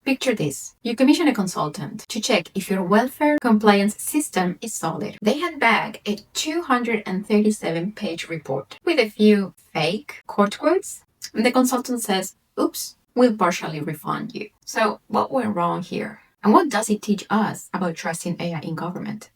Picture this. You commission a consultant to check if your welfare compliance system is solid. They hand back a 237-page report with a few fake court quotes, and the consultant says, oops, we'll partially refund you. So what went wrong here? And what does it teach us about trusting AI in government?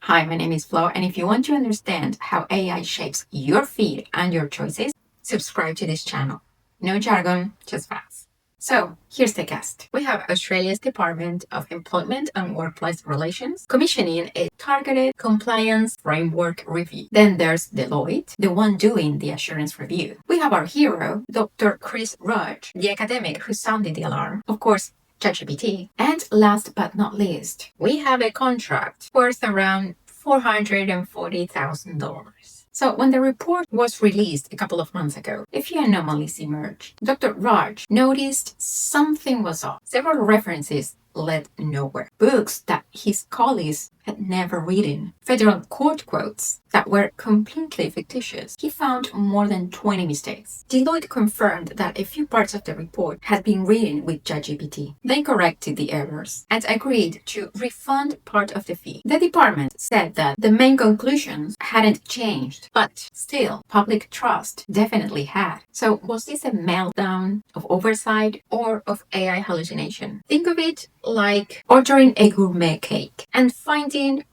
Hi, my name is Flo, and if you want to understand how AI shapes your feed and your choices, subscribe to this channel. No jargon, just facts. So, here's the cast. We have Australia's Department of Employment and Workplace Relations commissioning a targeted compliance framework review. Then there's Deloitte, the one doing the assurance review. We have our hero, Dr. Chris Rudge, the academic who sounded the alarm. Of course, ChatGPT. And last but not least, we have a contract worth around $440,000. So when the report was released a couple of months ago, a few anomalies emerged. Dr. Raj noticed something was off. Several references led nowhere. Books that his colleagues had never written. Federal court quotes that were completely fictitious. He found more than 20 mistakes. Deloitte confirmed that a few parts of the report had been written with ChatGPT. They corrected the errors and agreed to refund part of the fee. The department said that the main conclusions hadn't changed, but still, public trust definitely had. So was this a meltdown of oversight or of AI hallucination? Think of it like ordering a gourmet cake and finding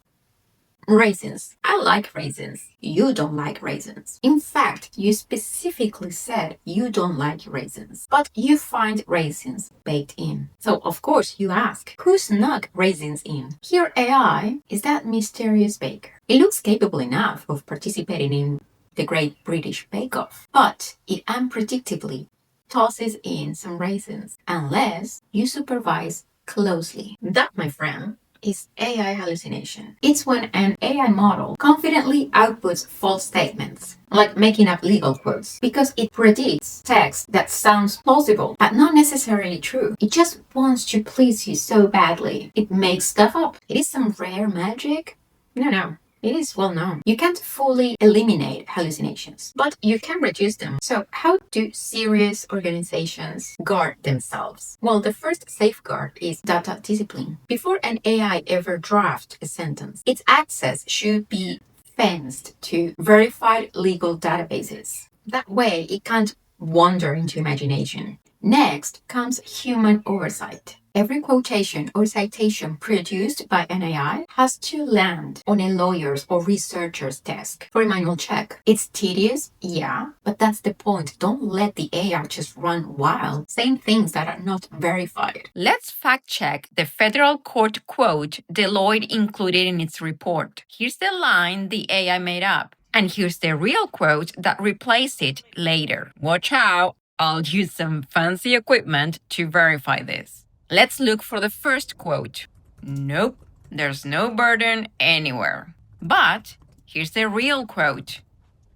raisins. I like raisins. You don't like raisins. In fact, you specifically said you don't like raisins, but you find raisins baked in. So of course you ask, who snuck raisins in? Here AI is that mysterious baker. It looks capable enough of participating in the Great British Bake Off, but it unpredictably tosses in some raisins unless you supervise closely. That, my friend, is AI hallucination. It's when an AI model confidently outputs false statements, like making up legal quotes, because it predicts text that sounds plausible, but not necessarily true. It just wants to please you so badly. It makes stuff up. It is some rare magic? No. It is well known. You can't fully eliminate hallucinations, but you can reduce them. So how do serious organizations guard themselves? Well, the first safeguard is data discipline. Before an AI ever drafts a sentence, its access should be fenced to verified legal databases. That way, it can't wander into imagination. Next comes human oversight. Every quotation or citation produced by an AI has to land on a lawyer's or researcher's desk for a manual check. It's tedious, yeah, but that's the point. Don't let the AI just run wild, saying things that are not verified. Let's fact check the federal court quote Deloitte included in its report. Here's the line the AI made up, and here's the real quote that replaced it later. Watch out, I'll use some fancy equipment to verify this. Let's look for the first quote. Nope, there's no burden anywhere. But here's the real quote.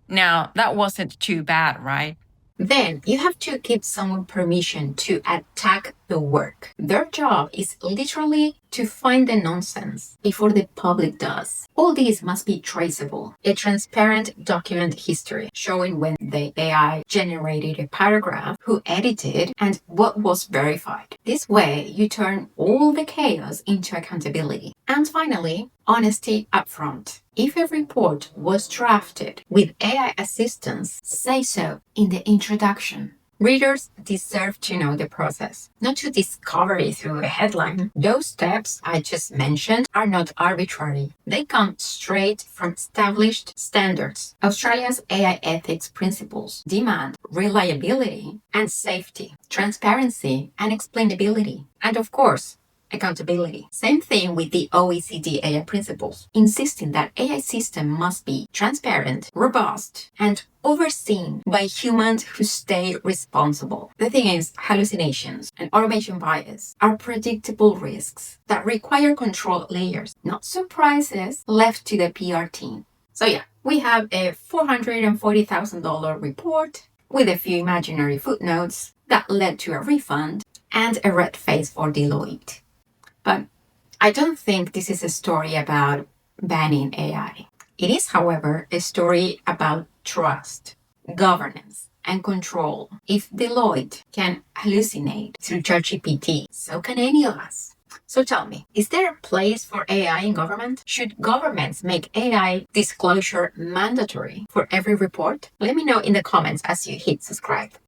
Now, that wasn't too bad, right? Then you have to give someone permission to attack the work. Their job is literally to find the nonsense before the public does. All these must be traceable. A transparent document history showing when the AI generated a paragraph, who edited, and what was verified. This way, you turn all the chaos into accountability. And finally, honesty upfront. If a report was drafted with AI assistance, say so in the introduction. Readers deserve to know the process, not to discover it through a headline. Those steps I just mentioned are not arbitrary. They come straight from established standards. Australia's AI ethics principles demand reliability and safety, transparency and explainability, and of course, accountability. Same thing with the OECD AI principles, insisting that AI system must be transparent, robust, and overseen by humans who stay responsible. The thing is, hallucinations and automation bias are predictable risks that require control layers, not surprises left to the PR team. So yeah, we have a $440,000 report with a few imaginary footnotes that led to a refund and a red face for Deloitte. But I don't think this is a story about banning AI. It is, however, a story about trust, governance, and control. If Deloitte can hallucinate through ChatGPT, so can any of us. So tell me, is there a place for AI in government? Should governments make AI disclosure mandatory for every report? Let me know in the comments as you hit subscribe.